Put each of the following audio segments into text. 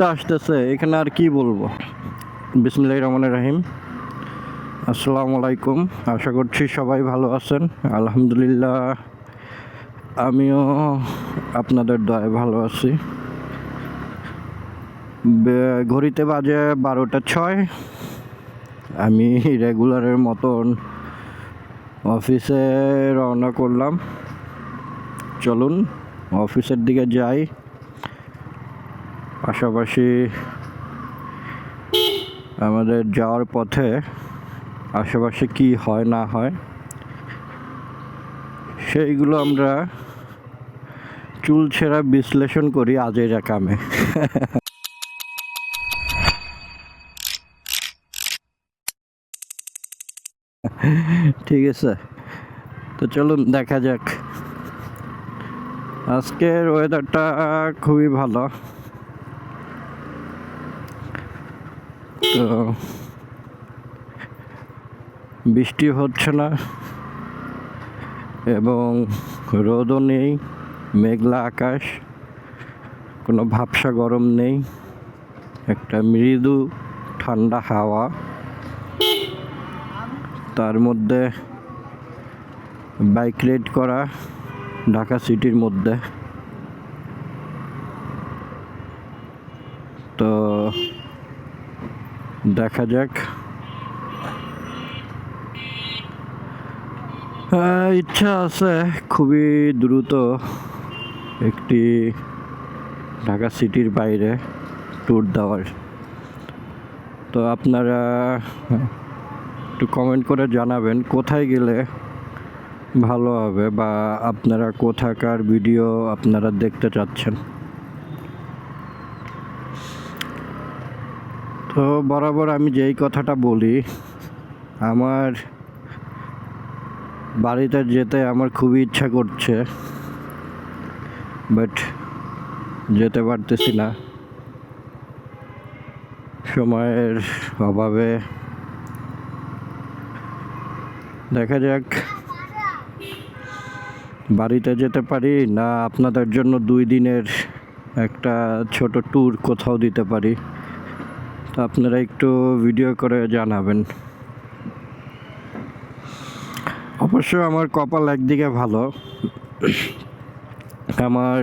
আসতেছে এখানে আর কি বলবো। বিসমিল্লাহির রহমানির রহিম। আসসালামু আলাইকুম। আশা করছি সবাই ভালো আছেন। আলহামদুলিল্লাহ আমিও আপনাদের দয়ায় ভালো আছি। ঘড়িতে বাজে 12টা 6। আমি রেগুলারের মতন অফিসে রওনা করলাম। চলুন অফিসের দিকে যাই। পাশাপাশি আমাদের যাওয়ার পথে আশেপাশে কি হয় না হয় সেইগুলো আমরা চুলছেরা বিশ্লেষণ করি আজের কামে। ঠিক আছে, তো চলুন দেখা যাক। আজকের ওয়েদারটা খুবই ভালো। তো বৃষ্টি হচ্ছে না এবং রোদও নেই, মেঘলা আকাশ, কোনো ভাবসা গরম নেই, একটা মৃদু ঠান্ডা হাওয়া, তার মধ্যে বাইক রাইড করা ঢাকা সিটির মধ্যে। তো দেখা যাক। ইচ্ছা আছে খুবই দ্রুত একটি ঢাকা সিটির বাইরে ট্যুর দেওয়ার। তো আপনারা একটু কমেন্ট করে জানাবেন কোথায় গেলে ভালো হবে বা আপনারা কোথাকার ভিডিও আপনারা দেখতে চাচ্ছেন। তো বরাবর আমি যেই কথাটা বলি, আমার বাড়িতে যেতে আমার খুবই ইচ্ছা করছে, বাট যেতে পারতেছি না সময়ের অভাবে। দেখা যাক বাড়িতে যেতে পারি না আপনাদের জন্য 2 দিনের একটা ছোট ট্যুর কোথাও দিতে পারি। তো আপনারা একটু ভিডিও করে জানাবেন। অবশ্য আমার কপাল একদিকে ভালো, আমার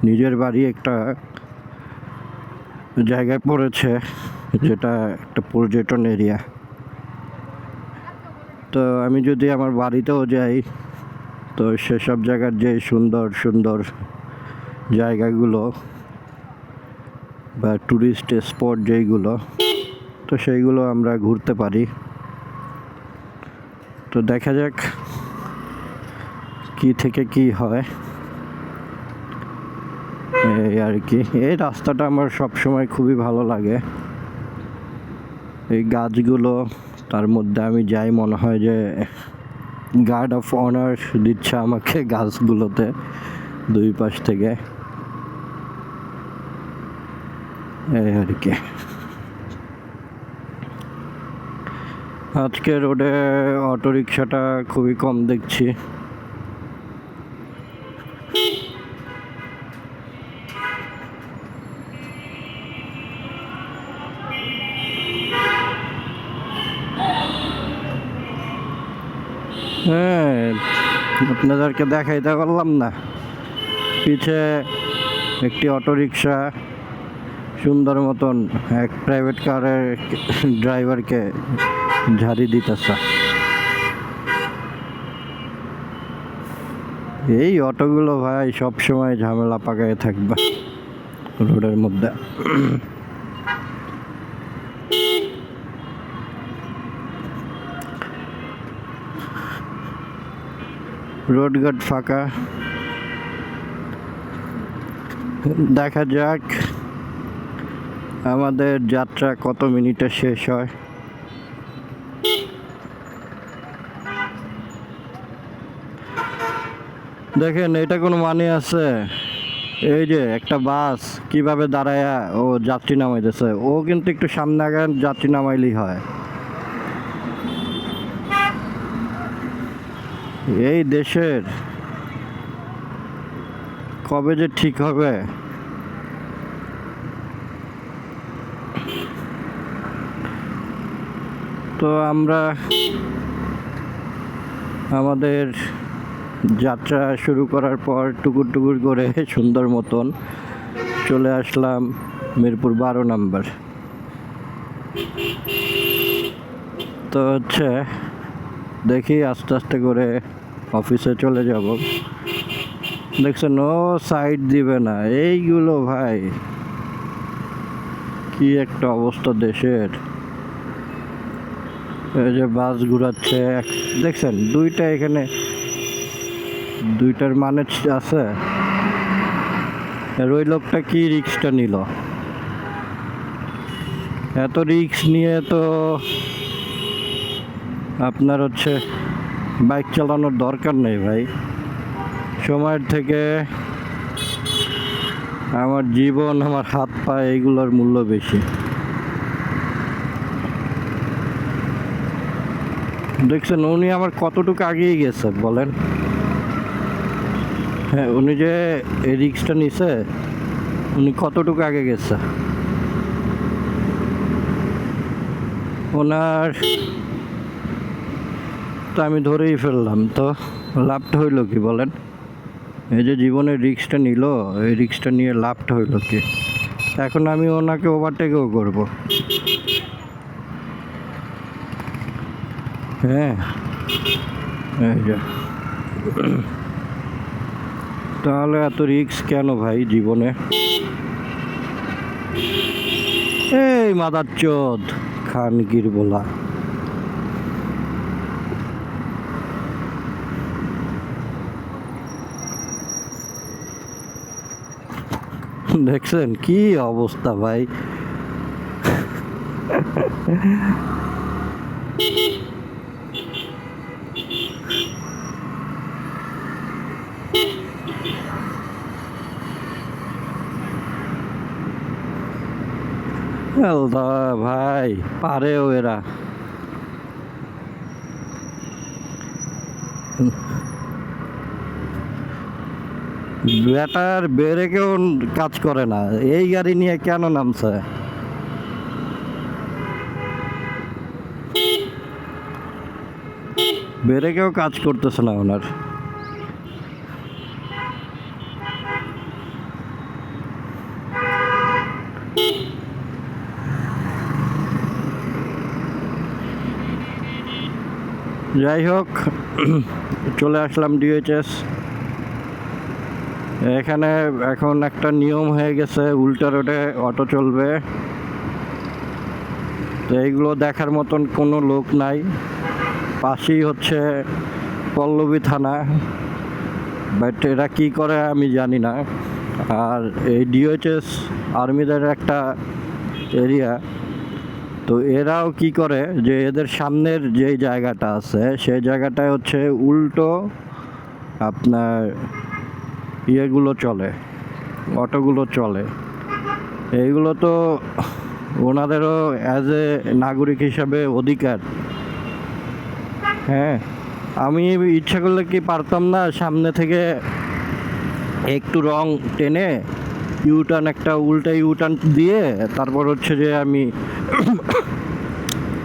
নিজের বাড়ি একটা জায়গায় পড়েছে যেটা একটা পর্যটন এরিয়া। তো আমি যদি আমার বাড়িতেও যাই তো সেসব জায়গার যে সুন্দর সুন্দর জায়গাগুলো বা ট্যুরিস্ট স্পট যেইগুলো, তো সেইগুলো আমরা ঘুরতে পারি। তো দেখা যাক কি থেকে কি হয়। এই আর কি, এই রাস্তাটা আমার সবসময় খুবই ভালো লাগে। এই গাছগুলো, তার মধ্যে আমি যাই মনে হয় যে গার্ড অফ অনার দিচ্ছে আমাকে গাছগুলোতে 2 পাশ থেকে। এই আর কি। আজকে রোডে অটোরিকশাটা খুবই কম দেখছি। হ্যাঁ, আপনাদেরকে দেখাইতে পারলাম না, পিছে একটি অটোরিকশা সুন্দর মতন এক প্রাইভেট কারের ড্রাইভারকে ঝাড়ি দিতেছে। এই অটোগুলো ভাই সব সময় ঝামেলা পাকায় থাকবে রোডের মধ্যে। রোডঘাট ফাঁকা। দেখা যাক আমাদের যাত্রা কত মিনিটে শেষ হয়। দেখেন, এটা কোনো মানে আছে? এই যে একটা বাস কিভাবে দাঁড়ায়া ও যাত্রী নামাইতেছে, ও কিন্তু একটু সামনে আগে যাত্রী নামাইলেই হয়। এই দেশের কবে যে ঠিক হবে তো আমরা আমাদের যাত্রা শুরু করার পর টুকুর টুকুর করে সুন্দর মতন চলে আসলাম মিরপুর 12 নম্বর। তো হচ্ছে দেখি আস্তে আস্তে করে অফিসে চলে যাব। দেখছেন ও সাইড দিবে না, এইগুলো ভাই কি একটা অবস্থা দেশের। এই যে বাস ঘুরাচ্ছে, দেখছেন দুইটা, এখানে দুইটার মানে আছে। আর ওই লোকটা কি রিক্সটা নিল? এত রিক্স নিয়ে তো আপনার হচ্ছে বাইক চালানোর দরকার নেই ভাই। সময়ের থেকে আমার জীবন, আমার হাত পা, এইগুলোর মূল্য বেশি। দেখছেন উনি আমার কতটুকু আগিয়ে গেছে বলেন? হ্যাঁ, উনি যে এই রিক্সটা নিছে, উনি কতটুকু আগে গেছে? ওনার তো আমি ধরেই ফেললাম, তো লাভটা হইলো কি বলেন? এই যে জীবনের রিক্সটা নিল, এই রিক্সটা নিয়ে লাভটা হইলো কি? এখন আমি ওনাকে ওভারটেকও করব। হ্যাঁ, এই যে তাহলে এত রিক্স কেন ভাই জীবনে? এই মাদারচোদ খানগির বলা। দেখছেন কি অবস্থা ভাই? আল্লাহ ভাই, পারেও এরা। ব্যাটার ব্রেকেও কাজ করে না, এই গাড়ি নিয়ে কেন নামছে? ব্রেকেও কাজ করতেছে না ওনার। যাই হোক, চলে আসলাম ডিএইচএস। এখানে এখন একটা নিয়ম হয়ে গেছে, উল্টা রোডে অটো চলবে। তো এইগুলো দেখার মতন কোনো লোক নাই। পাশেই হচ্ছে পল্লবী থানা, বাট এরা কী করে আমি জানি না। আর এই ডিএইচএস আর্মিদের একটা এরিয়া, তো এরাও কি করে যে এদের সামনের যে জায়গাটা আছে সেই জায়গাটায় হচ্ছে উল্টো আপনার ইয়েগুলো চলে, অটোগুলো চলে। এইগুলো তো ওনাদেরও অ্যাজ এ নাগরিক হিসাবে অধিকার। হ্যাঁ, আমি ইচ্ছা করলে কি পারতাম না সামনে থেকে একটু রং টেনে ইউটার্ন, একটা উল্টা ইউটার্ন দিয়ে তারপর হচ্ছে যে আমি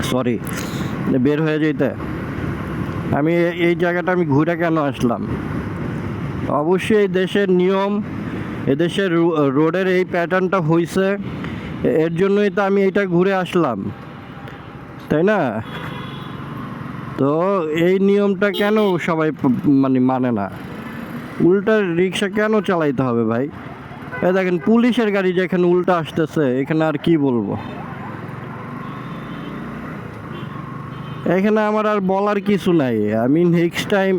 সরি বের হয়ে যেতে? আমি এই জায়গাটা আমি ঘুরে কেন আসলাম? অবশ্যই দেশের নিয়ম, এদেশের রোডের এই প্যাটার্নটা হয়েছে, এর জন্যই তো আমি এটা ঘুরে আসলাম, তাই না? তো এই নিয়মটা কেন সবাই মানে না? উল্টা রিক্সা কেন চালাইতে হবে ভাই? এ দেখেন পুলিশের গাড়ি যেখানে উল্টা আসতেছে, এখানে আর কি বলবো? এখানে আমার আর বলার কিছু নাই। আমি নেক্সট টাইম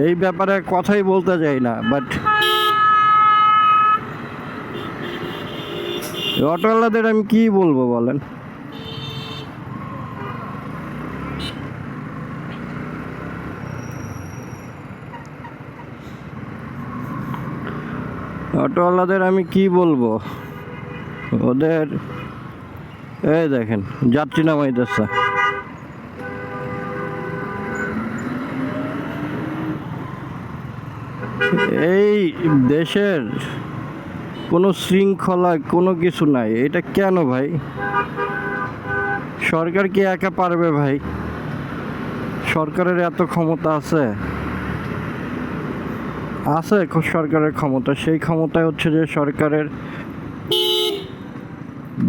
এই ব্যাপারে কথাই বলতে চাই না, বাট অটোওয়ালাদের আমি কি বলবো বলেন? অটোওয়ালাদের আমি কি বলবো? ওদের এই দেখেন যাত্রী নামাইতেছে। এই দেশের কোনো শৃঙ্খলা কোনো কিছু নাই, এটা কেন ভাই? সরকার কি একা পারবে ভাই? সরকারের এত ক্ষমতা আছে? আছে সরকারের ক্ষমতা, সেই ক্ষমতায় হচ্ছে যে সরকারের।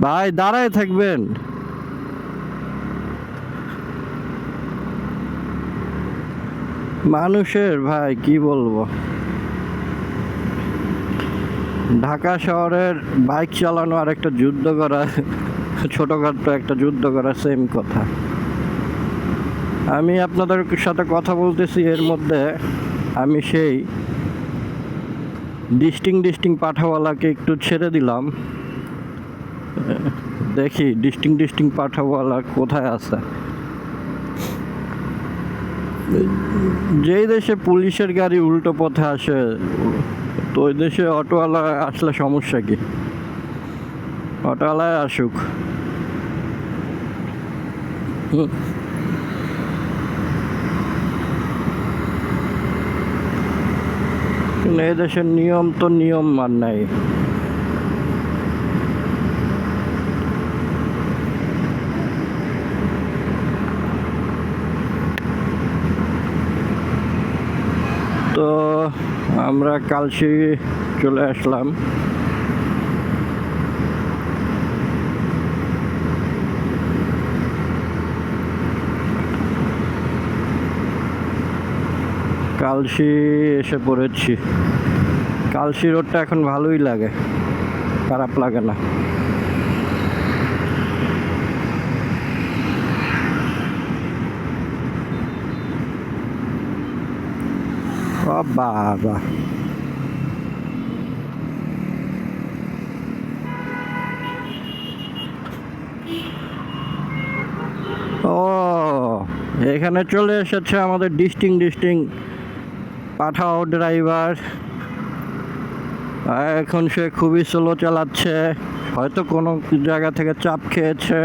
ভাই দাঁড়ায় থাকবেন। মানুষের ভাই কি বলবো, ঢাকা শহরের বাইক চালানো আর একটা যুদ্ধ করা, ছোটখাটো একটা যুদ্ধ করা সেম কথা। আমি আপনাদের সাথে কথা বলতেছি, এর মধ্যে আমি সেই ডিস্টিং পাঠাওয়ালাকে একটু ছেড়ে দিলাম। দেখি ডিস্টিং পাঠাওয়ালা কোথায় আছে। যেই দেশে পুলিশের গাড়ি উল্টো পথে আসে, তো ওই দেশে অটোওয়ালা আসলে সমস্যা কি? অটোওয়ালায় আসুক। কিন্তু এই দেশের নিয়ম তো নিয়ম মান নাই। তো আমরা কালশি চলে আসলাম। কালশি এসে পড়েছি। কালশি রোডটা এখন ভালোই লাগে, খারাপ লাগে না। ও বাবা, ও এখানে চলে এসেছে আমাদের ডিস্টিং পাঠাও ড্রাইভার। এখন সে খুবই স্লো চালাচ্ছে, হয়তো কোনো জায়গা থেকে চাপ খেয়েছে।